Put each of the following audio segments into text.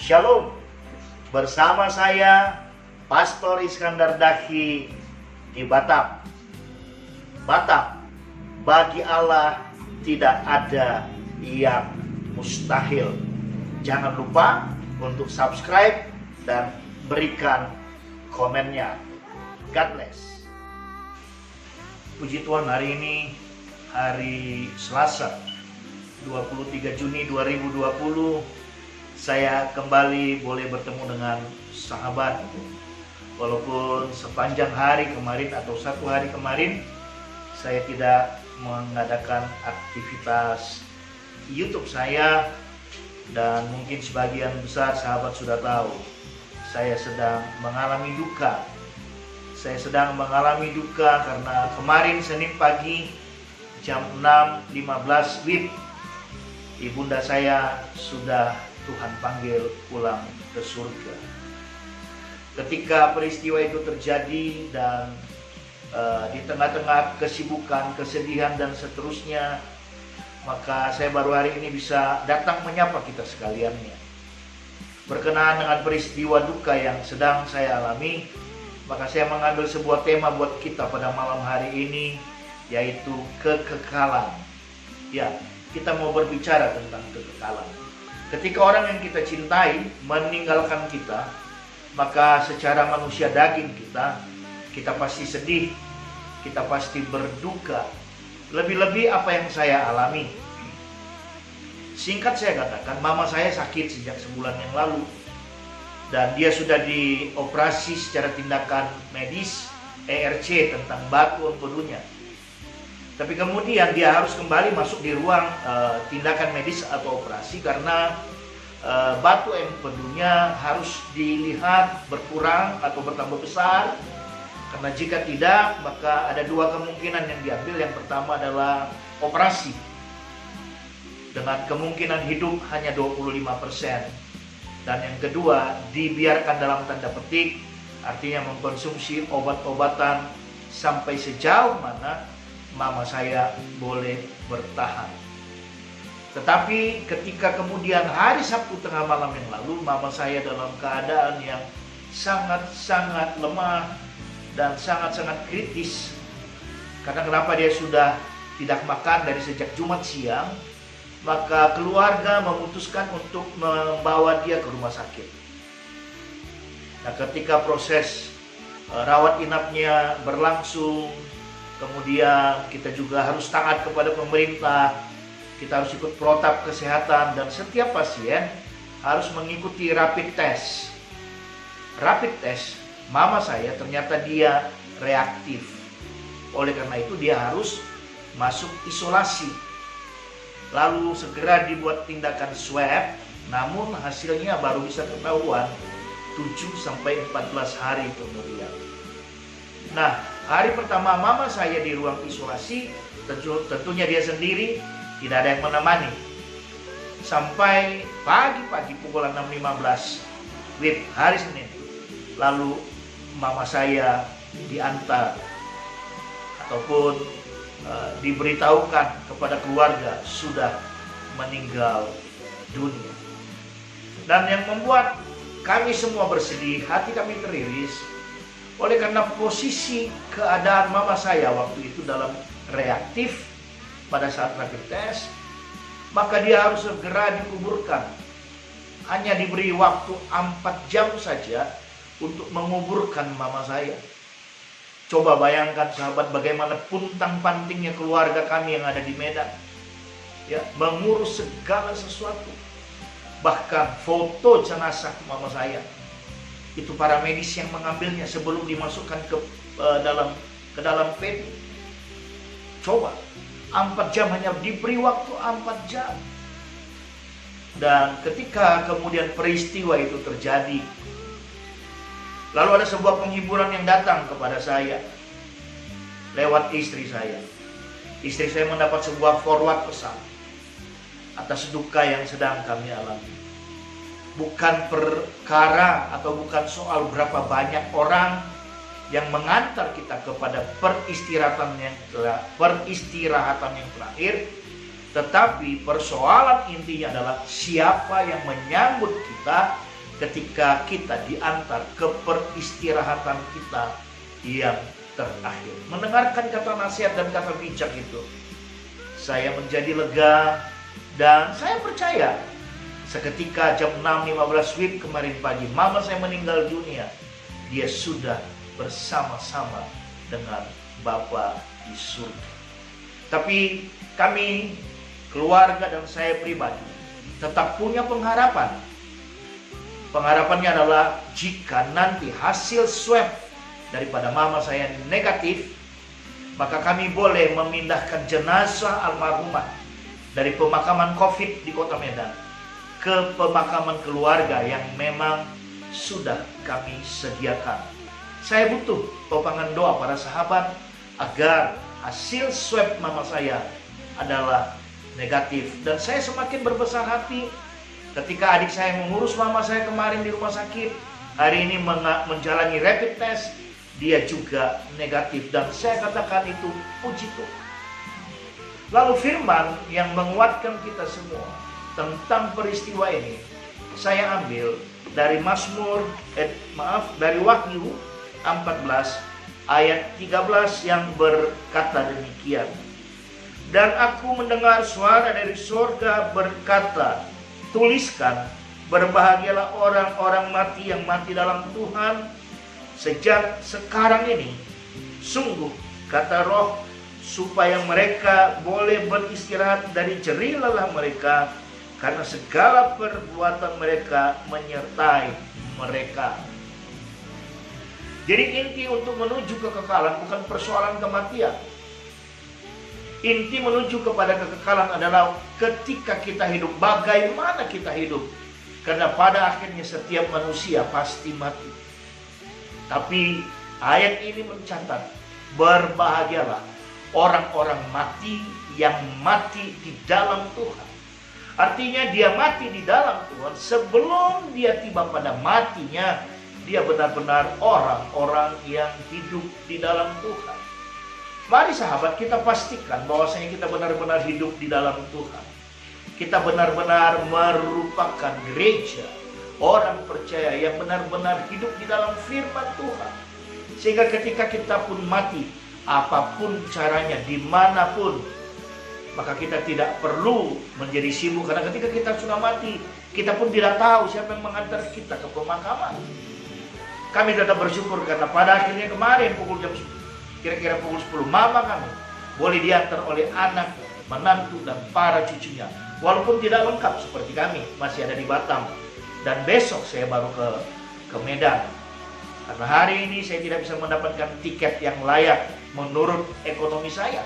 Shalom, bersama saya Pastor Iskandar Dahi di Batam. Batam, bagi Allah tidak ada yang mustahil. Jangan lupa untuk subscribe dan berikan komennya. God bless. Puji Tuhan, hari ini hari Selasa 23 Juni 2020 saya kembali boleh bertemu dengan sahabat. Walaupun sepanjang hari kemarin atau satu hari kemarin saya tidak mengadakan aktivitas YouTube saya, dan mungkin sebagian besar sahabat sudah tahu saya sedang mengalami duka. Saya sedang mengalami duka karena kemarin Senin pagi jam 6.15 WIB ibunda saya sudah Tuhan panggil pulang ke surga. Ketika peristiwa itu terjadi dan di tengah-tengah kesibukan, kesedihan dan seterusnya, maka saya baru hari ini bisa datang menyapa kita sekaliannya. Berkenaan dengan peristiwa duka yang sedang saya alami, maka saya mengambil sebuah tema buat kita pada malam hari ini, yaitu kekekalan. Ya, kita mau berbicara tentang kekekalan. Ketika orang yang kita cintai meninggalkan kita, maka secara manusia daging kita pasti sedih, kita pasti berduka. Lebih-lebih apa yang saya alami. Singkat saya katakan, mama saya sakit sejak sebulan yang lalu. Dan dia sudah dioperasi secara tindakan medis, ERC, tentang batu empedunya. Tapi kemudian dia harus kembali masuk di ruang tindakan medis atau operasi karena batu empedunya harus dilihat berkurang atau bertambah besar. Karena jika tidak, maka ada dua kemungkinan yang diambil. Yang pertama adalah operasi dengan kemungkinan hidup hanya 25%. Dan yang kedua, dibiarkan dalam tanda petik, artinya mengkonsumsi obat-obatan sampai sejauh mana mama saya boleh bertahan. Tetapi ketika kemudian hari Sabtu tengah malam yang lalu, mama saya dalam keadaan yang sangat-sangat lemah dan sangat-sangat kritis. Karena kenapa dia sudah tidak makan dari sejak Jumat siang, maka keluarga memutuskan untuk membawa dia ke rumah sakit. Nah, ketika proses rawat inapnya berlangsung, kemudian kita juga harus taat kepada pemerintah, kita harus ikut protap kesehatan, dan setiap pasien harus mengikuti rapid test. Rapid test, mama saya ternyata dia reaktif. Oleh karena itu dia harus masuk isolasi. Lalu segera dibuat tindakan swab, namun hasilnya baru bisa ketahuan 7-14 hari kemudian. Nah, hari pertama mama saya di ruang isolasi, tentunya dia sendiri, tidak ada yang menemani. Sampai pagi-pagi pukul 6.15 WIB hari Senin. Lalu mama saya diantar ataupun diberitahukan kepada keluarga sudah meninggal dunia. Dan yang membuat kami semua bersedih, hati kami teriris, oleh karena posisi keadaan mama saya waktu itu dalam reaktif pada saat rapid test, maka dia harus segera dikuburkan. Hanya diberi waktu 4 jam saja untuk menguburkan mama saya. Coba bayangkan sahabat, bagaimana puntang-pantingnya keluarga kami yang ada di Medan, ya, mengurus segala sesuatu. Bahkan foto jenazah mama saya, itu para medis yang mengambilnya sebelum dimasukkan ke dalam peti. Coba 4 jam, hanya diberi waktu 4 jam. Dan ketika kemudian peristiwa itu terjadi, lalu ada sebuah penghiburan yang datang kepada saya lewat istri saya. Istri saya mendapat sebuah forward pesan atas duka yang sedang kami alami. Bukan perkara atau bukan soal berapa banyak orang yang mengantar kita kepada peristirahatan yang terakhir, tetapi persoalan intinya adalah siapa yang menyambut kita ketika kita diantar ke peristirahatan kita yang terakhir. Mendengarkan kata nasihat dan kata bijak itu, saya menjadi lega dan saya percaya seketika jam 6.15 WIB kemarin pagi, mama saya meninggal dunia. Dia sudah bersama-sama dengan Bapa di surga. Tapi kami, keluarga dan saya pribadi, tetap punya pengharapan. Pengharapannya adalah jika nanti hasil swab daripada mama saya negatif, maka kami boleh memindahkan jenazah almarhumah dari pemakaman COVID di Kota Medan ke pemakaman keluarga yang memang sudah kami sediakan. Saya butuh topangan doa para sahabat agar hasil swab mama saya adalah negatif. Dan saya semakin berbesar hati ketika adik saya mengurus mama saya kemarin di rumah sakit. Hari ini menjalani rapid test, dia juga negatif. Dan saya katakan itu puji Tuhan. Lalu firman yang menguatkan kita semua tentang peristiwa ini saya ambil dari dari Wahyu 14 ayat 13 yang berkata demikian. Dan aku mendengar suara dari surga berkata, tuliskan, berbahagialah orang-orang mati yang mati dalam Tuhan sejak sekarang ini. Sungguh, kata Roh, supaya mereka boleh beristirahat dari jerih lelah mereka, karena segala perbuatan mereka menyertai mereka. Jadi inti untuk menuju kekekalan bukan persoalan kematian. Inti menuju kepada kekekalan adalah ketika kita hidup, bagaimana kita hidup. Karena pada akhirnya setiap manusia pasti mati. Tapi ayat ini mencatat, berbahagialah orang-orang mati yang mati di dalam Tuhan. Artinya dia mati di dalam Tuhan sebelum dia tiba pada matinya. Dia benar-benar orang-orang yang hidup di dalam Tuhan. Mari sahabat, kita pastikan bahwasanya kita benar-benar hidup di dalam Tuhan. Kita benar-benar merupakan gereja, orang percaya yang benar-benar hidup di dalam firman Tuhan. Sehingga ketika kita pun mati, apapun caranya, dimanapun, maka kita tidak perlu menjadi sibuk. Karena ketika kita sudah mati, kita pun tidak tahu siapa yang mengantar kita ke pemakaman. Kami tetap bersyukur karena pada akhirnya kemarin kira-kira pukul 10 mama kami boleh diantar oleh anak, menantu dan para cucunya. Walaupun tidak lengkap seperti kami, masih ada di Batam. Dan besok saya baru ke Medan. Karena hari ini saya tidak bisa mendapatkan tiket yang layak menurut ekonomi saya.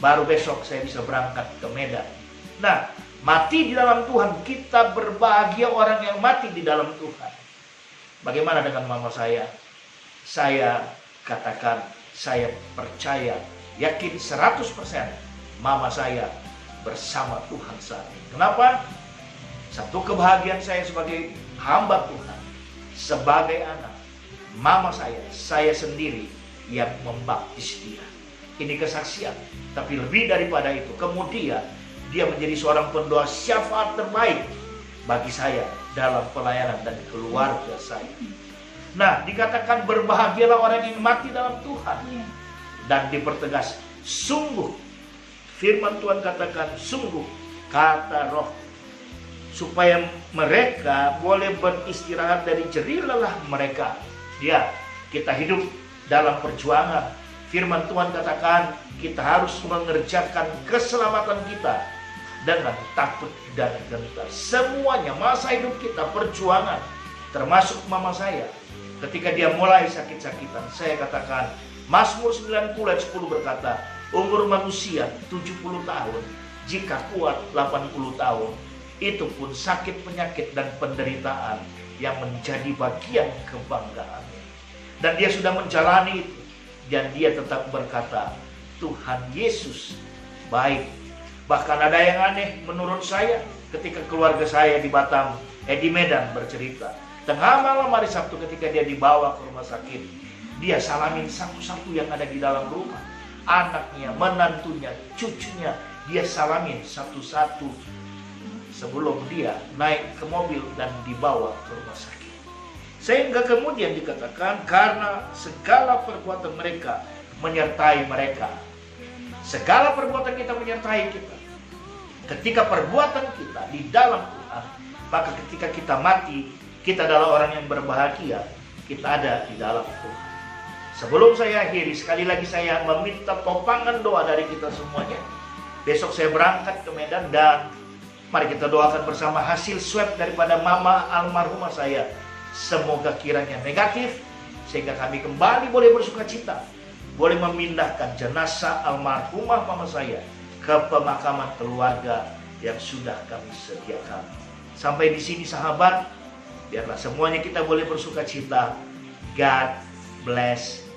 Baru besok saya bisa berangkat ke Medan. Nah, mati di dalam Tuhan, kita berbahagia orang yang mati di dalam Tuhan. Bagaimana dengan mama saya? Saya katakan, saya percaya, yakin 100% mama saya bersama Tuhan saat ini. Kenapa? Satu kebahagiaan saya sebagai hamba Tuhan, sebagai anak, mama saya sendiri yang membaptis dia. Ini kesaksian. Tapi lebih daripada itu, kemudian dia menjadi seorang pendoa syafaat terbaik bagi saya dalam pelayanan dan keluarga saya. Nah, dikatakan berbahagialah orang yang mati dalam Tuhan. Dan dipertegas, sungguh, firman Tuhan katakan, sungguh, kata Roh, supaya mereka boleh beristirahat dari jerih lelah mereka. Ya, kita hidup dalam perjuangan. Firman Tuhan katakan, kita harus mengerjakan keselamatan kita dengan takut dan gentar. Semuanya, masa hidup kita perjuangan. Termasuk mama saya. Ketika dia mulai sakit-sakitan, saya katakan, Mazmur 90 ayat 10 berkata, umur manusia 70 tahun, jika kuat 80 tahun, itu pun sakit, penyakit, dan penderitaan yang menjadi bagian kebanggaannya. Dan dia sudah menjalani itu. Dan dia tetap berkata, Tuhan Yesus baik. Bahkan ada yang aneh menurut saya ketika keluarga saya di Batam, di Medan bercerita. Tengah malam hari Sabtu ketika dia dibawa ke rumah sakit, dia salamin satu-satu yang ada di dalam rumah. Anaknya, menantunya, cucunya, dia salamin satu-satu. sebelum dia naik ke mobil dan dibawa ke rumah sakit. Sehingga kemudian dikatakan karena segala perbuatan mereka menyertai mereka. Segala perbuatan kita menyertai kita. Ketika perbuatan kita di dalam Tuhan, maka ketika kita mati, kita adalah orang yang berbahagia. Kita ada di dalam Tuhan. Sebelum saya akhiri, sekali lagi saya meminta topangan doa dari kita semuanya. Besok saya berangkat ke Medan dan mari kita doakan bersama hasil swab daripada mama almarhumah saya. Semoga kiranya negatif, sehingga kami kembali boleh bersuka cita. Boleh memindahkan jenazah almarhumah mama saya ke pemakaman keluarga yang sudah kami sediakan. Sampai di sini sahabat, biarlah semuanya kita boleh bersuka cita. God bless